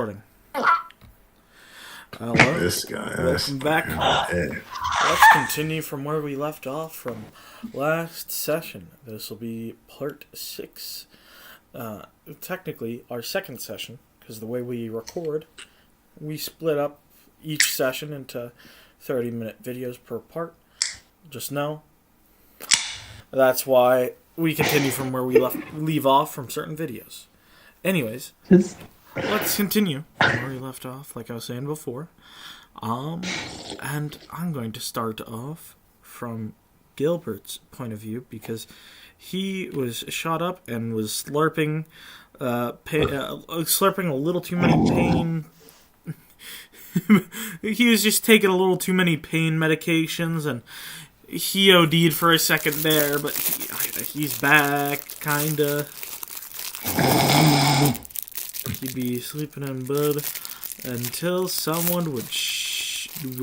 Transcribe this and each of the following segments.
Recording. Hello. This guy. Welcome back. Hey. Let's continue from where we left off from last session. This will be part 6. Technically, our second session, because the way we record, we split up each session into 30-minute videos per part. Just know that's why we continue from where we leave off from certain videos. Anyways, let's continue where we left off, like I was saying before. And I'm going to start off from Gilbert's point of view because he was shot up and was slurping a little too many pain. He was just taking a little too many pain medications, and he OD'd for a second there, but he's back, kinda. He'd be sleeping in bed until someone would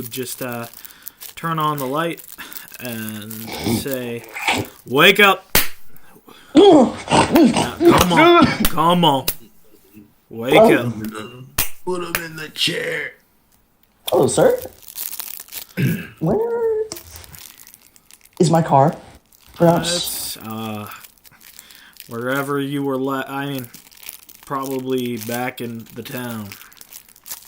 just turn on the light and say, "Wake up! Now, come on, wake up!" Put him in the chair. Oh, sir. Where is my car? Perhaps. That's wherever you were. Probably back in the town.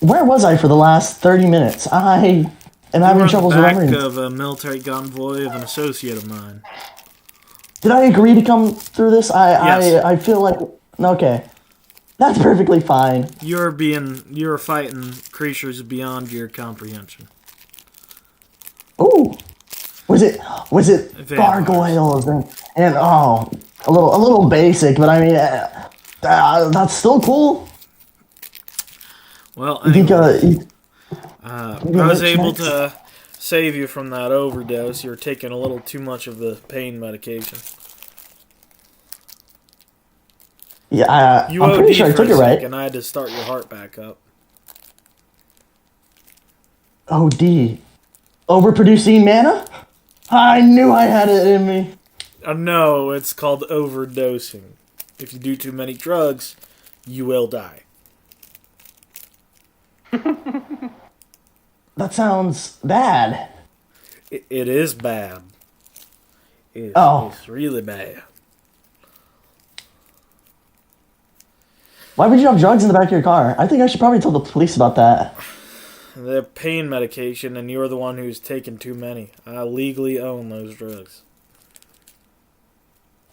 Where was I for the last 30 minutes? I am having troubles remembering. Back of a military convoy of an associate of mine. Did I agree to come through this? Yes. I feel like... Okay. That's perfectly fine. You're fighting creatures beyond your comprehension. Ooh. Was it gargoyles and a little basic, but I mean, that's still cool. Well, I think I was able to save you from that overdose. You're taking a little too much of the pain medication. Yeah, You I'm pretty OD'd sure I for took a it right. second. I had to start your heart back up. OD. Overproducing mana? I knew I had it in me. No, it's called overdosing. If you do too many drugs, you will die. That sounds bad. It is bad. It's really bad. Why would you have drugs in the back of your car? I think I should probably tell the police about that. They're pain medication, and you're the one who's taken too many. I legally own those drugs.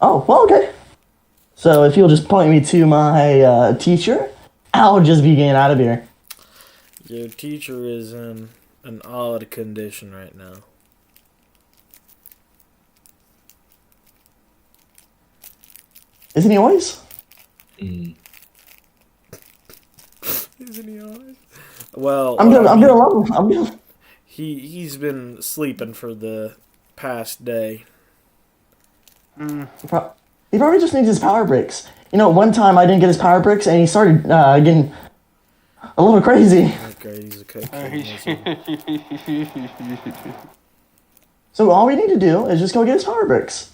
Oh, well, okay. So if you'll just point me to my teacher, I'll just be getting out of here. Your teacher is in an odd condition right now. Isn't he always? Isn't he always? Well, I'm gonna love him. He's been sleeping for the past day. He probably just needs his power bricks. You know, one time I didn't get his power bricks, and he started getting a little crazy. Okay, he's a cocaine. So all we need to do is just go get his power bricks.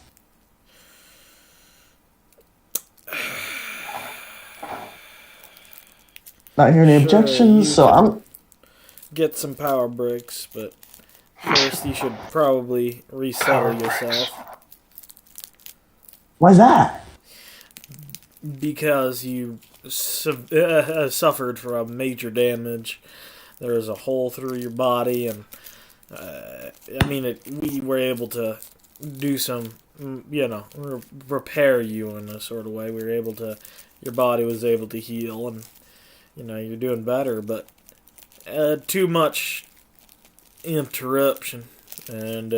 Not hearing any objections, so I'm... Get some power bricks, but first you should probably resettle yourself. Why's that? Because you suffered from major damage. There was a hole through your body, and we were able to do some, repair you in a sort of way. We were able to, your body was able to heal, and you're doing better, but too much interruption, and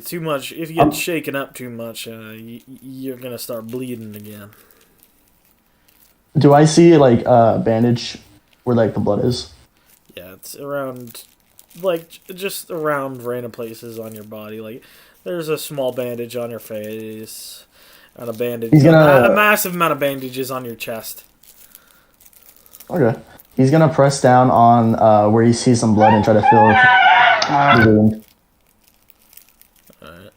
too much. If you get shaken up too much, you're gonna start bleeding again. Do I see like a bandage where like the blood is? Yeah, it's around, just around random places on your body. Like there's a small bandage on your face, and a massive amount of bandages on your chest. Okay. He's gonna press down on where he sees some blood and try to fill the wound. Alright.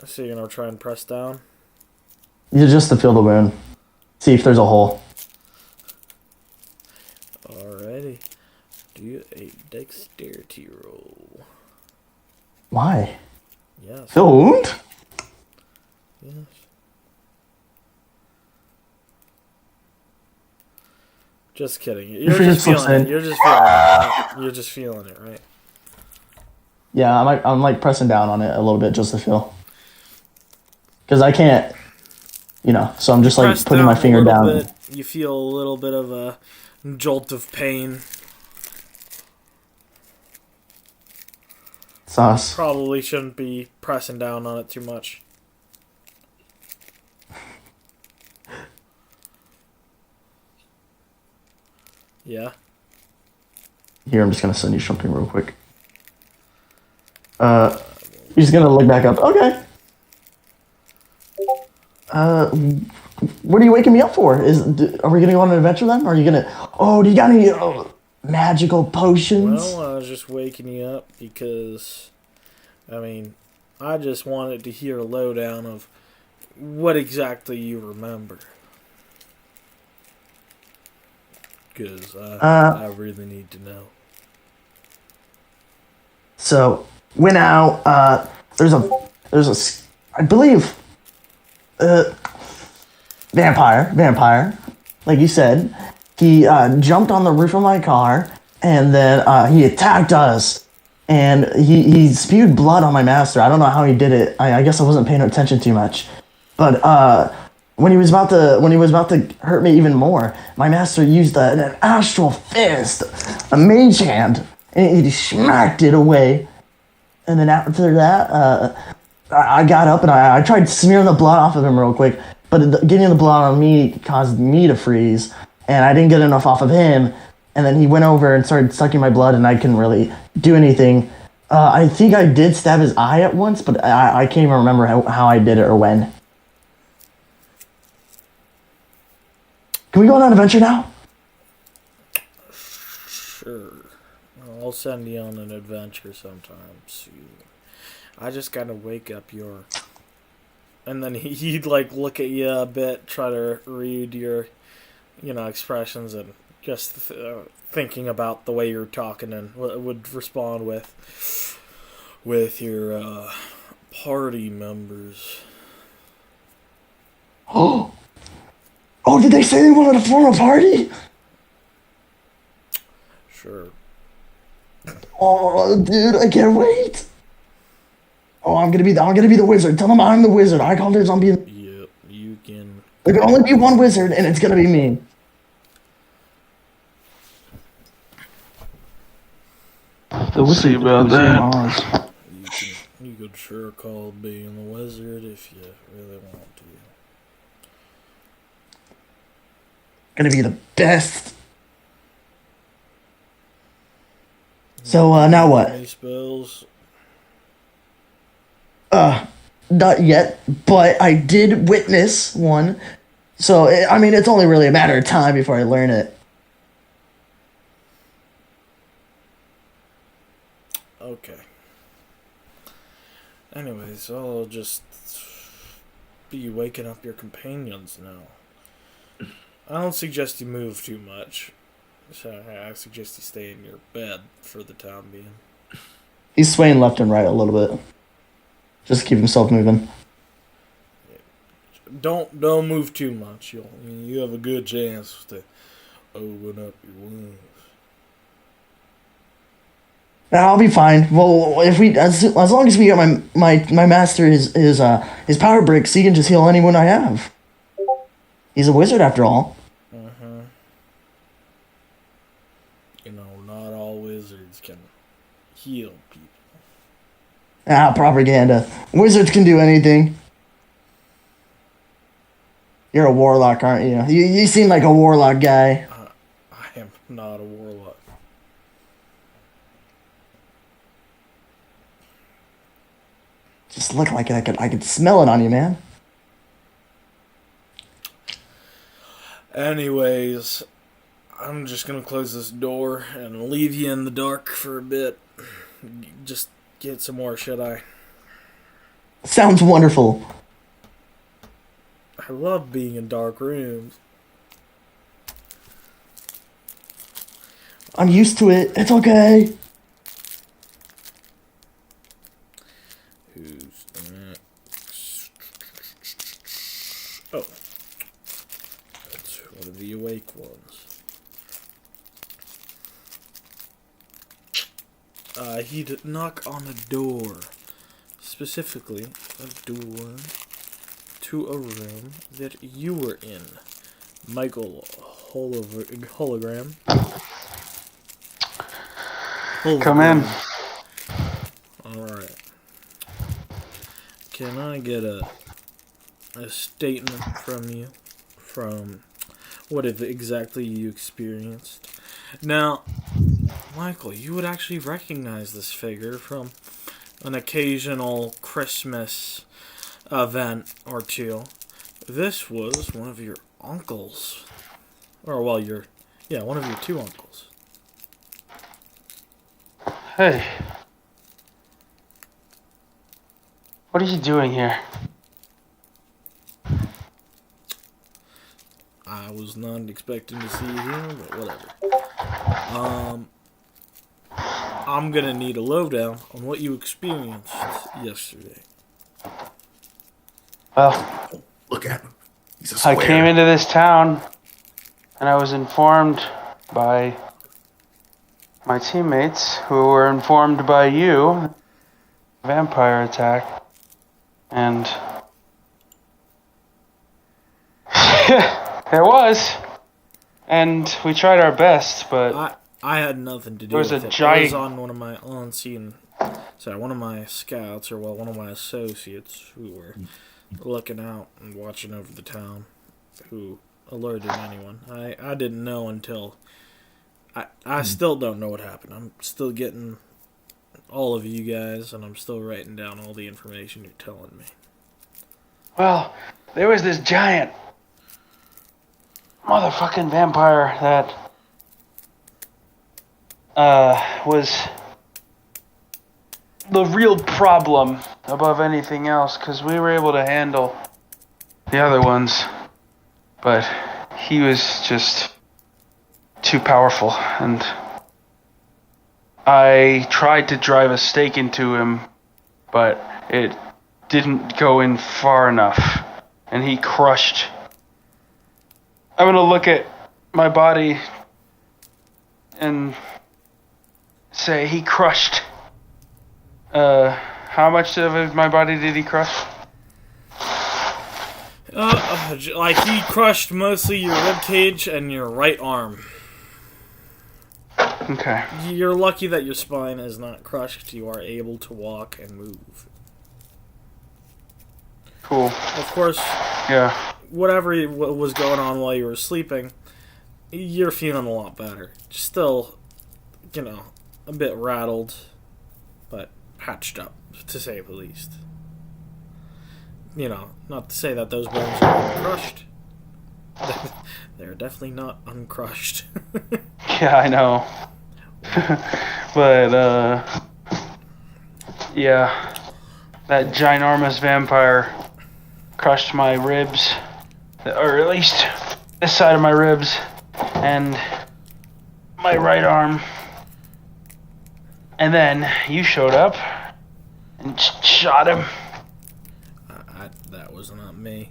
So you're gonna try and press down? Just to feel the wound. See if there's a hole. Alrighty. Do a dexterity roll. Why? Yes. Feel a wound? Yes. Just kidding. You're just feeling it. You're just feeling it. Right? You're just feeling it, right? Yeah, I'm like pressing down on it a little bit just to feel. Because I can't, so I'm just like Press putting my finger down. bit, you feel a little bit of a jolt of pain. Sauce. Probably shouldn't be pressing down on it too much. Yeah. Here, I'm just gonna send you something real quick. He's gonna look back up. Okay. What are you waking me up for? Are we gonna go on an adventure then? Or are you gonna? Oh, do you got any magical potions? Well, I was just waking you up because, I just wanted to hear a lowdown of what exactly you remember. Because I really need to know. So went out. There's a, I believe, vampire. Like you said, he jumped on the roof of my car, and then he attacked us, and he spewed blood on my master. I don't know how he did it. I guess I wasn't paying attention too much, but when he was about to hurt me even more, my master used an astral fist, a mage hand, and he smacked it away. And then after that, I got up and I tried smearing the blood off of him real quick, but getting the blood on me caused me to freeze, and I didn't get enough off of him. And then he went over and started sucking my blood, and I couldn't really do anything. I think I did stab his eye at once, but I can't even remember how I did it or when. Can we go on an adventure now? Sure. I'll send you on an adventure sometime soon. I just gotta wake up your... And then he'd look at you a bit, try to read your, expressions, and just thinking about the way you're talking, and would respond with your party members. Oh, did they say they wanted to form a party? Sure. Oh, dude, I can't wait. Oh, I'm gonna be the wizard. Tell them I'm the wizard. I call their zombie. Yep, you can. There can only be one wizard, and it's gonna be me. We'll see about that. You could sure call being the wizard if you really want to. Gonna be the best. So now what? Any spells? Not yet, but I did witness one. So it's only really a matter of time before I learn it. Okay. Anyways, I'll just be waking up your companions now. I don't suggest you move too much. So I suggest you stay in your bed for the time being. He's swaying left and right a little bit. Just to keep himself moving. Don't move too much. You have a good chance to open up your wounds. I'll be fine. Well, if we as long as we get my master his power bricks, he can just heal anyone I have. He's a wizard after all. Not all wizards can heal people. Propaganda. Wizards can do anything. You're a warlock, aren't you? You seem like a warlock guy. I am not a warlock. Just look like it. I could smell it on you, man. Anyways, I'm just gonna close this door and leave you in the dark for a bit. Just get some more shut-eye. Sounds wonderful. I love being in dark rooms. I'm used to it. It's okay. Who's next? Oh. That's one of the awake ones. He'd knock on a door. Specifically, a door to a room that you were in. Michael Hologram. Come in. Alright. Can I get a statement from you? From what exactly you experienced? Now, Michael, you would actually recognize this figure from an occasional Christmas event or two. This was one of your uncles. Or, well, one of your two uncles. Hey. What are you doing here? I was not expecting to see you here, but whatever. I'm gonna need a lowdown on what you experienced yesterday. Well, Look at him. He's a I square. came into this town and I was informed by my teammates who were informed by you. Vampire attack. And there was. And we tried our best, but I had nothing to do There was with a it. giant- I was on one of my one of my scouts, or well, one of my associates who were looking out and watching over the town, who alerted anyone. I didn't know until I still don't know what happened. I'm still getting all of you guys, and I'm still writing down all the information you're telling me. well, there was this giant motherfucking vampire that was the real problem above anything else, because we were able to handle the other ones, but he was just too powerful, and I tried to drive a stake into him, but it didn't go in far enough, and he crushed. I'm gonna look at my body and say he crushed. How much of my body did he crush? Like he crushed mostly your rib cage and your right arm. Okay. You're lucky that your spine is not crushed. You are able to walk and move. Cool. Of course, Yeah. whatever was going on while you were sleeping, you're feeling a lot better. Still, a bit rattled, but patched up, to say the least. Not to say that those bones are uncrushed. They're definitely not uncrushed. Yeah, I know. But, yeah. That ginormous vampire crushed my ribs, or at least this side of my ribs, and my right arm. And then you showed up and shot him. That was not me.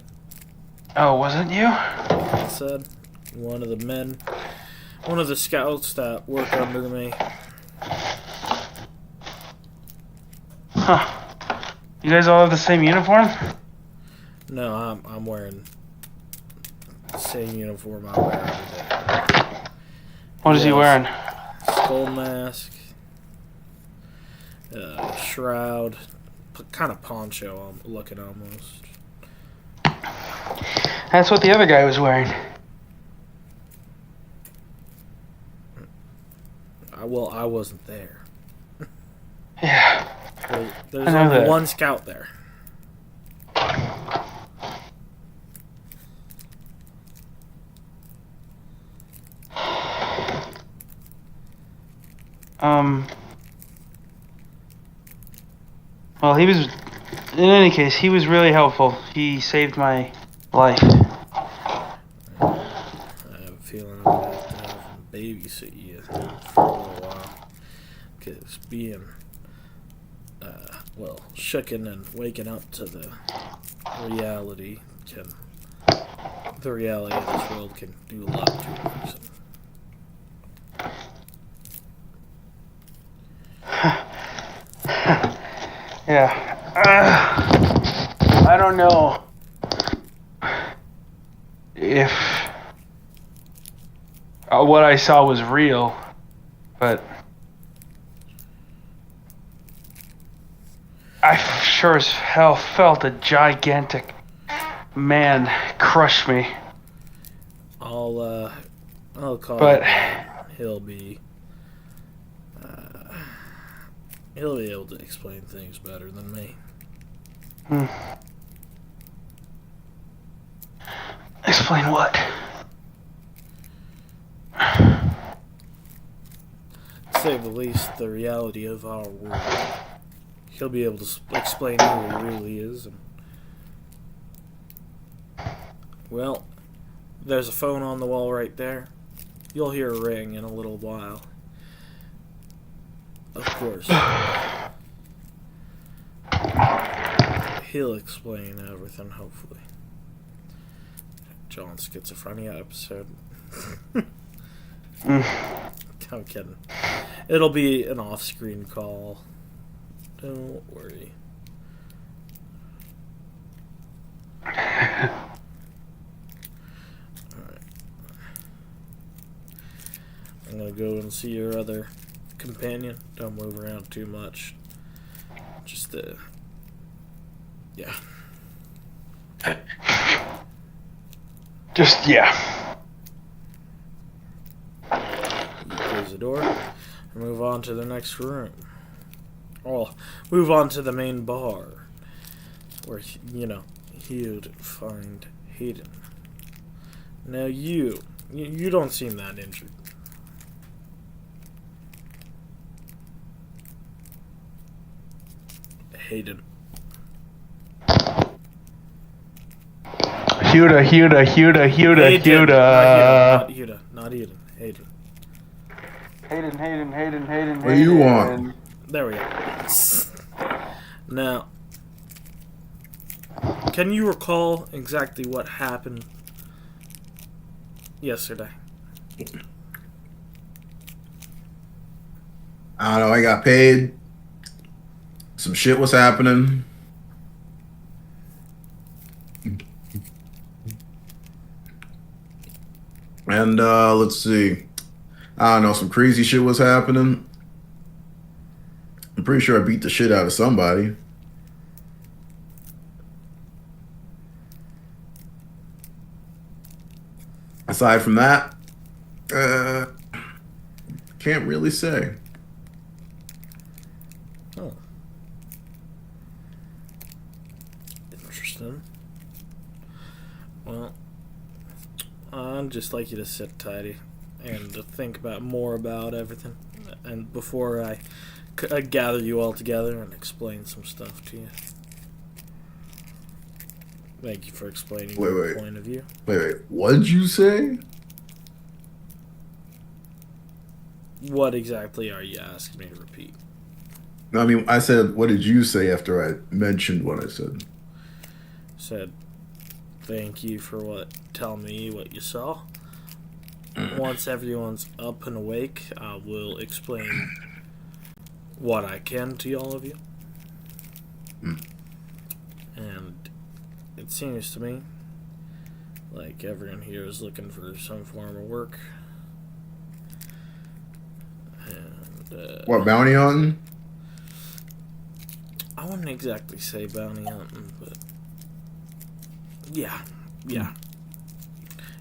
Oh, wasn't you? Like I said, one of the scouts that work under me. Huh. You guys all have the same uniform? No, I'm wearing the same uniform I wear every day. What is he Yes. wearing? Skull mask, shroud, kind of poncho. I'm looking almost. That's what the other guy was wearing. I wasn't there. Yeah. There's I know only that. one scout there. Well, in any case, he was really helpful. He saved my life. I have a feeling I'm going to have him babysit you for a little while. Because being, shooken and waking up to the reality of this world can do a lot to a person. Yeah. I don't know if what I saw was real, but I sure as hell felt a gigantic man crush me. I'll call But he'll be able to explain things better than me. Explain what? To say the least, the reality of our world. He'll be able to explain who he really is. Well, there's a phone on the wall right there. You'll hear a ring in a little while. Of course. He'll explain everything, hopefully. John Schizophrenia episode. I'm kidding. It'll be an off-screen call. Don't worry. Alright. I'm gonna go and see your other companion. Don't move around too much. Just, yeah. Just, yeah. You close the door and move on to the next room. Or move on to the main bar. Where, you'd find Hayden. Now you don't seem that injured. Hayden. Huda. Hayden, not Hayden. Hayden. What do you want? There we go. Now, can you recall exactly what happened yesterday? I don't know. I got paid. Some shit was happening. And let's see. I don't know. Some crazy shit was happening. I'm pretty sure I beat the shit out of somebody. Aside from that, can't really say. Oh. Interesting. Well, I'd just like you to sit tidy and to think more about everything. And before I gather you all together and explain some stuff to you. Thank you for explaining your point of view. Wait. What'd you say? What exactly are you asking me to repeat? I mean, I said, what did you say after I mentioned what I said? Said, thank you for telling me what you saw. Once everyone's up and awake, I will explain what I can to all of you. And it seems to me like everyone here is looking for some form of work. And, What, bounty hunting? I wouldn't exactly say bounty hunting, but yeah.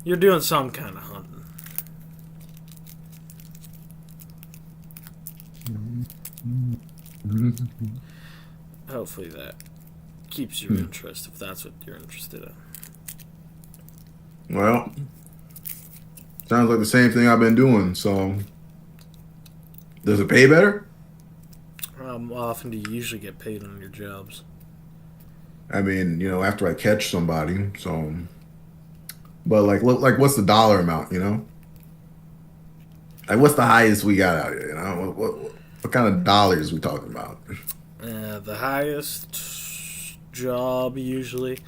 You're doing some kind of hunting. Hopefully that keeps your interest, if that's what you're interested in. Well, sounds like the same thing I've been doing, so... Does it pay better? How often do you usually get paid on your jobs? I mean, after I catch somebody, so... But like, look, like, what's the dollar amount? You know, like, what's the highest we got out here? You know, what kind of dollars we talking about? The highest job usually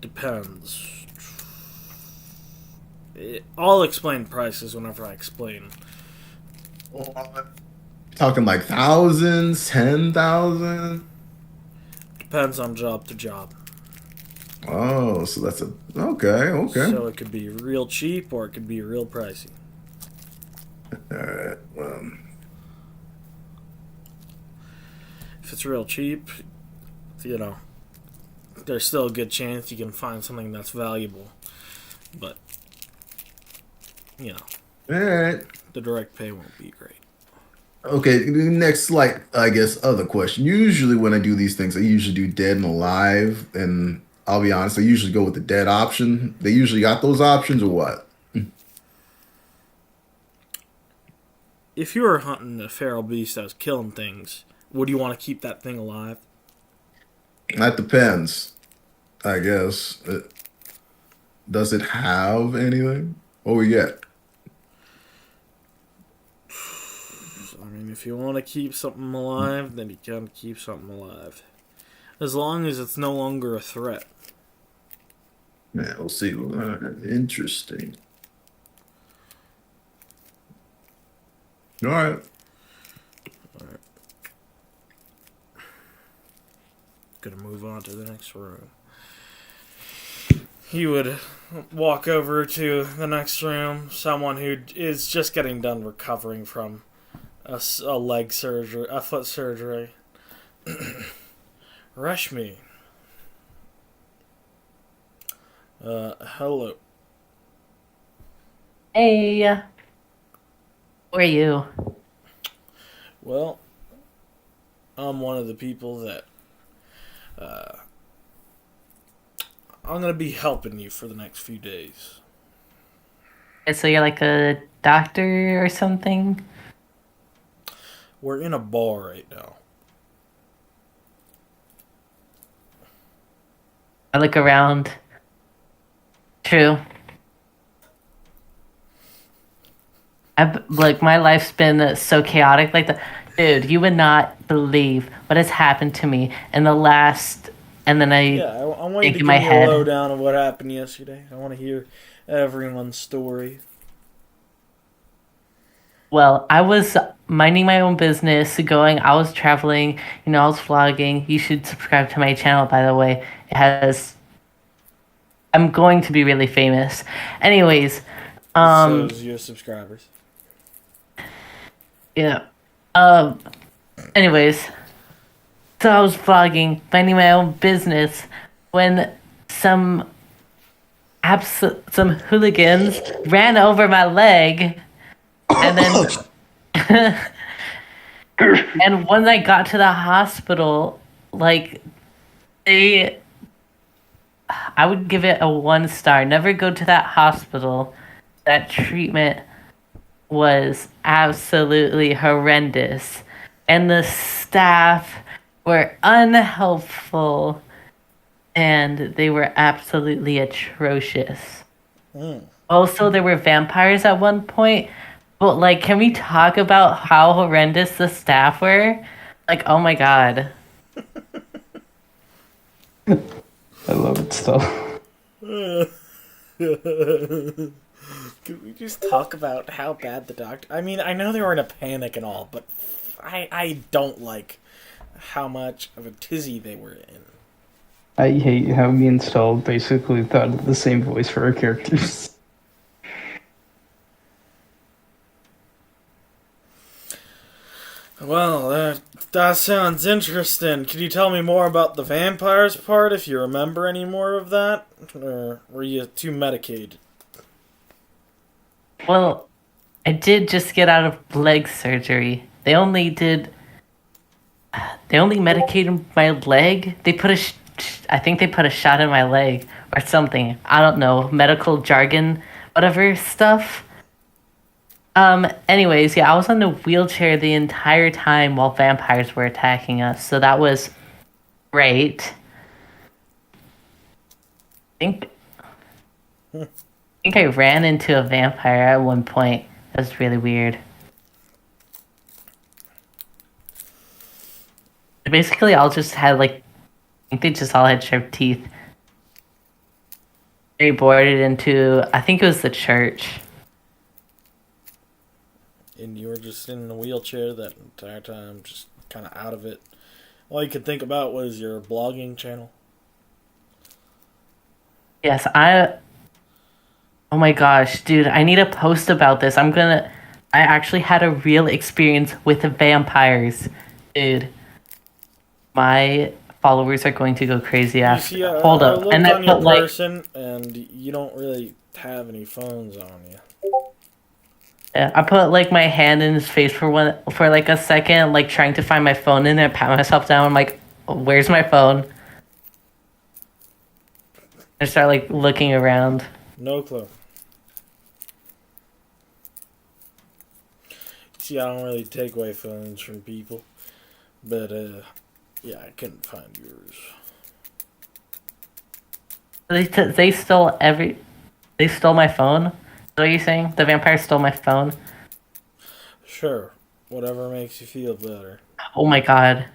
depends. I'll explain prices whenever I explain. Talking like thousands, 10,000. Depends on job to job. Oh, so that's a okay, okay. So it could be real cheap or it could be real pricey. All right. If it's real cheap, you know, there's still a good chance you can find something that's valuable. But, you know, All right. the direct pay won't be great. Okay. Next, like, I guess, other question. Usually, when I do these things, I usually do dead and alive, and I'll be honest, I usually go with the dead option. They usually got those options, or what? If you were hunting a feral beast that was killing things, would you want to keep that thing alive? That depends, I guess. Does it have anything? What we get? I mean, if you want to keep something alive, then you can keep something alive. As long as it's no longer a threat. Yeah, we'll see. Interesting. All right. Gonna move on to the next room. He would walk over to the next room, someone who is just getting done recovering from a leg surgery, a foot surgery. Rashmi. Hello. Hey, who are you? Well, I'm one of the people that I'm gonna be helping you for the next few days. So you're like a doctor or something? We're in a bar right now. I look around. True. Like my life's been so chaotic. Like dude, you would not believe what has happened to me in the last. And then I want you think to in give my me head. a lowdown of what happened yesterday. I want to hear everyone's story. Well, I was minding my own business, I was traveling, I was vlogging. You should subscribe to my channel, by the way. I'm going to be really famous. Anyways, So's your subscribers. yeah. Anyways, so I was vlogging, minding my own business, when some hooligans ran over my leg, and then and when I got to the hospital, like I would give it a 1 star. Never go to that hospital. That treatment was absolutely horrendous, and the staff were unhelpful, and they were absolutely atrocious. Also, there were vampires at one point. But, like, can we talk about how horrendous the staff were? Like, oh my god. I love it still. Can we just talk about how bad the doctor... I mean, I know they were in a panic and all, but I don't like how much of a tizzy they were in. I hate how me and Stell basically thought of the same voice for our characters. Well, that sounds interesting. Can you tell me more about the vampires part, if you remember any more of that? Or were you too medicated? Well, I did just get out of leg surgery. They only medicated my leg. I think they put a shot in my leg or something. I don't know. Medical jargon, whatever stuff. Anyways, yeah, I was on the wheelchair the entire time while vampires were attacking us, so that was great. I think think I ran into a vampire at one point. That was really weird. Basically, all just had like, I think they just all had sharp teeth. They boarded into, I think it was the church. And you were just in a wheelchair that entire time, just kind of out of it. All you could think about was your blogging channel. Yes, oh my gosh, dude, I need a post about this. I actually had a real experience with vampires. Dude, my followers are going to go crazy You after. see, Hold I up. looked And I on your put like, person, and you don't really have any phones on you. yeah, I put like my hand in his face for like a second, like trying to find my phone and then pat myself down. I'm like, where's my phone? I start like looking around. No clue. See, I don't really take away phones from people. But, yeah, I couldn't find yours. They stole they stole my phone. Is that what you're saying? The vampire stole my phone. Sure. Whatever makes you feel better. Oh my god.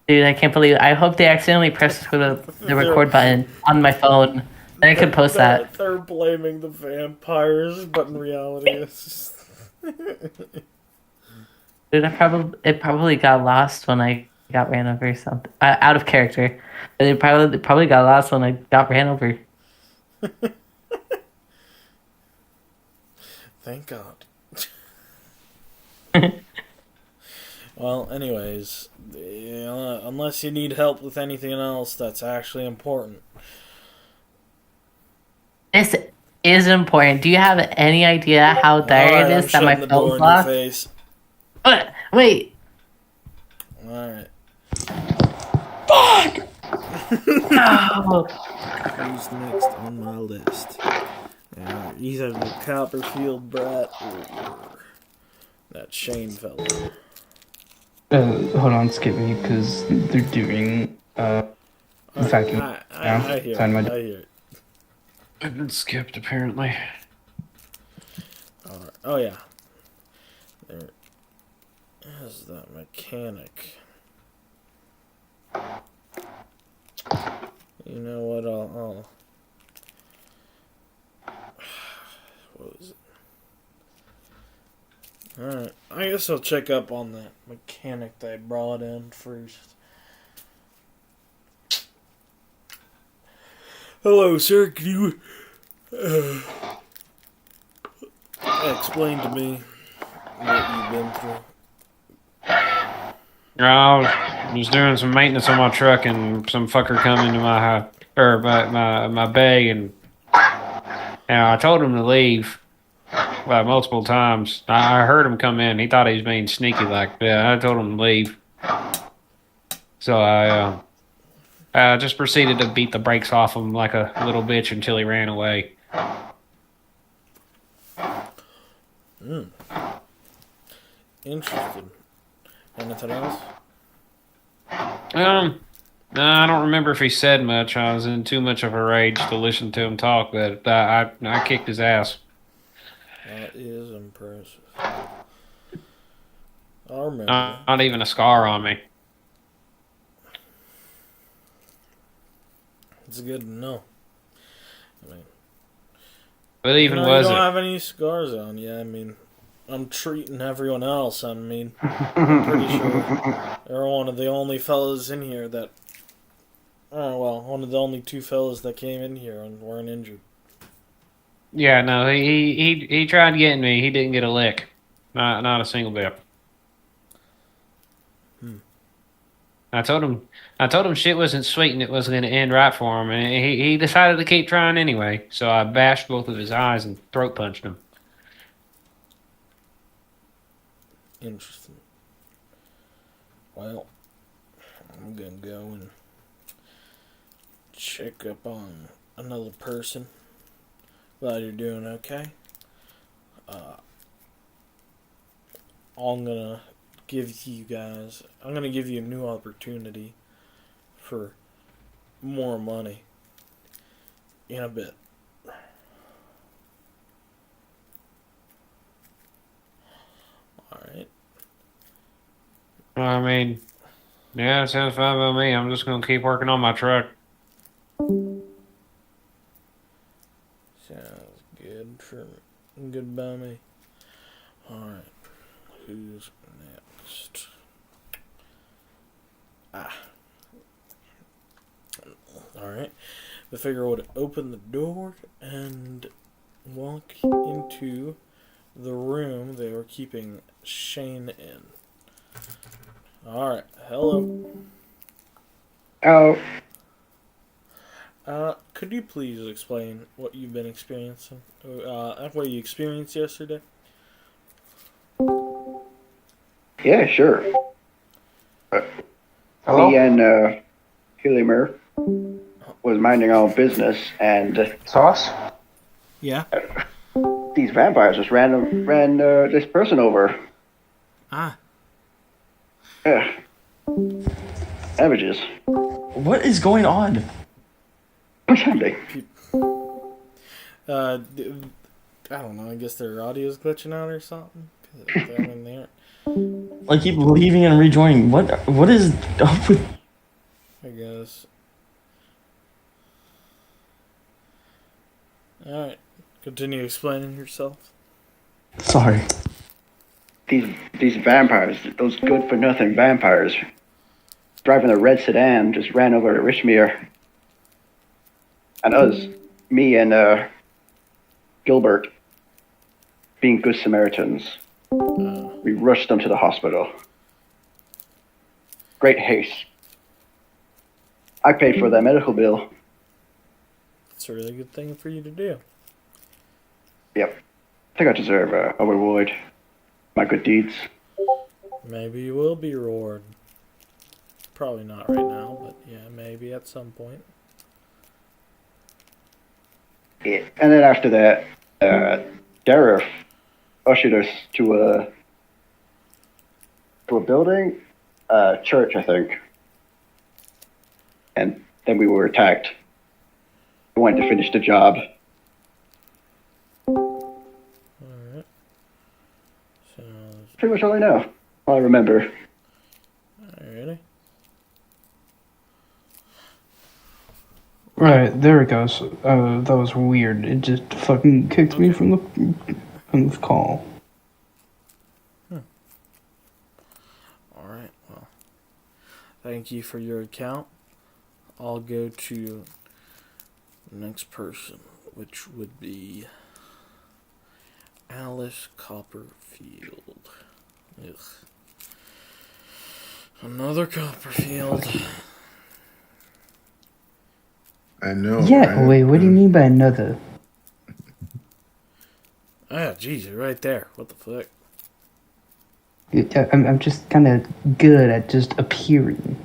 Dude, I can't believe it. I hope they accidentally pressed the record button on my phone. Then I could post that. They're blaming the vampires, but in reality, it's just... Dude, it probably got lost when I got ran over or something. Out of character. But it probably got lost when I got ran over. Thank God. Well, anyways, unless you need help with anything else that's actually important. This is important. Do you have any idea how dire Alright, it I'm is that my shutting the door phone's in your lost? face. What? Wait. Alright. No. Who's next on my list? Either the Copperfield brat or that Shane fellow. Hold on, skip me because they're doing vacuum. I hear it. I hear it. I've been skipped apparently. Alright. Oh yeah. There is that mechanic. You know what? I'll what was it? Alright. I guess I'll check up on that mechanic they brought in first. Hello, sir. Can you explain to me what you've been through? I was doing some maintenance on my truck, and some fucker come into my bay, and I told him to leave multiple times. I heard him come in. He thought he was being sneaky, like that. I told him to leave. So I just proceeded to beat the brakes off him like a little bitch until he ran away. Interesting. Anything else? No, I don't remember if he said much. I was in too much of a rage to listen to him talk, but I kicked his ass. That is impressive. I remember. Not even a scar on me. It's good to know. I mean, What even you was don't it? have any scars on you. I mean, I'm treating everyone else. I mean, I'm pretty sure you're one of the only fellas in here that. One of the only two fellas that came in here and weren't injured. Yeah, no, he tried getting me. He didn't get a lick. Not a single bit. I told him shit wasn't sweet and it wasn't going to end right for him, and he decided to keep trying anyway. So I bashed both of his eyes and throat punched him. Interesting. Well, I'm gonna go and check up on another person. Glad you're doing okay. I'm gonna give you a new opportunity for more money in a bit. I mean, yeah, it sounds fine by me. I'm just gonna keep working on my truck. Sounds good by me. Alright. Who's next? Alright. The figure would open the door and walk into the room they were keeping Shane in. Alright. Hello. Oh, Could you please explain what you've been experiencing? What you experienced yesterday? yeah, sure. Hello? Me and Hillimer was minding our own business, and Sauce? Yeah. these vampires just ran this person over. Ah. Yeah. Savages. What is going on? What's happening? I don't know. I guess their audio's glitching out or something. 'Cause they're in there. I keep leaving and rejoining. What is up with? I guess. Alright. Continue explaining yourself. Sorry. These vampires, those good for nothing vampires, driving a red sedan, just ran over Richmere. And us, me and Gilbert, being good Samaritans, we rushed them to the hospital. Great haste. I paid for their medical bill. It's a really good thing for you to do. Yep. I think I deserve a reward. My good deeds. Maybe you will be rewarded. Probably not right now, but yeah, maybe at some point. Yeah. And then after that, Dareth ushered us to a building, church, I think. And then we were attacked. We wanted to finish the job. Alright. So, Pretty much all I know. All I remember. alrighty. Right, there it goes. That was weird. It just fucking kicked me from the call. Alright, well. Thank you for your account. I'll go to the next person, which would be Alice Copperfield. Ugh. Another Copperfield. I know. Yeah, right? wait, what do you mean by another? Ah, jeez, you're right there. What the fuck? I'm just kind of good at just appearing.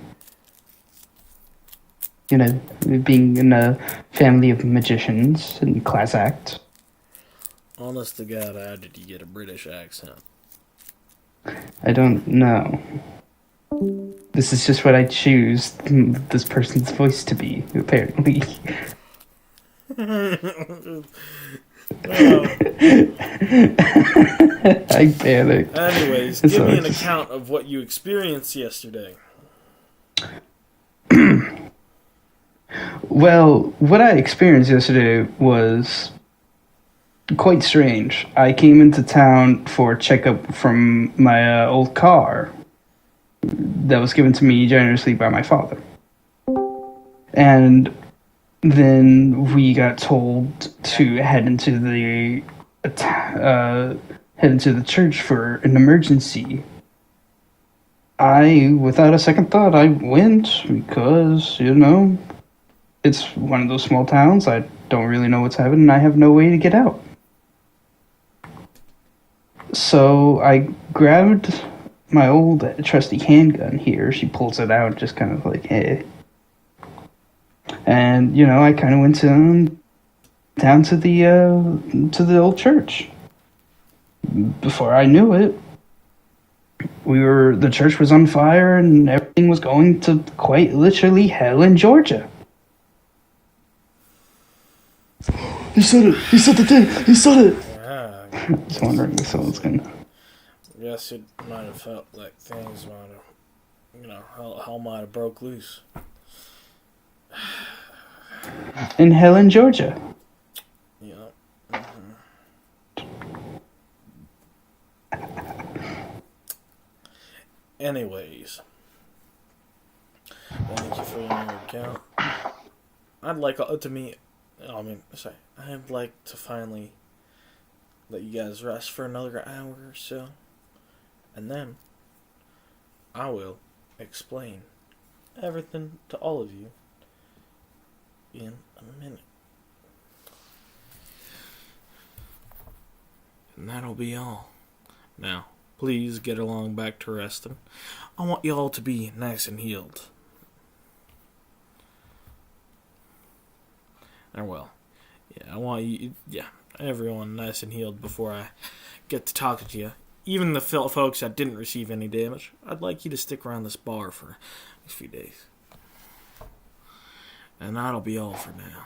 You know, being in a family of magicians and class act. Honest to God, how did you get a British accent? I don't know. This is just what I choose this person's voice to be, apparently. I panicked. Anyways, It's give me an alright. account of what you experienced yesterday. Well, what I experienced yesterday was quite strange. I came into town for a checkup from my old car that was given to me generously by my father. And then we got told to head into the church for an emergency. Without a second thought, I went because, you know, it's one of those small towns. I don't really know what's happening, and I have no way to get out. So I grabbed my old trusty handgun here. She pulls it out, just kind of like, hey. And, you know, I kind of went down to the old church. Before I knew it, the church was on fire and everything was going to quite literally hell in Georgia. He said it. He said the thing. He said it. Ah, I was wondering if someone's gonna. I guess it might have felt like things might have hell might have broke loose. In Helen, Georgia. You know. Anyways, thank you for your new account. I'd like I'd like to finally let you guys rest for another hour or so, and then I will explain everything to all of you in a minute. And that'll be all. Now, please get along back to resting. I want you all to be nice and healed. And well, yeah, I want you, everyone nice and healed before I get to talking to you. Even the folks that didn't receive any damage, I'd like you to stick around this bar for a few days. And that'll be all for now.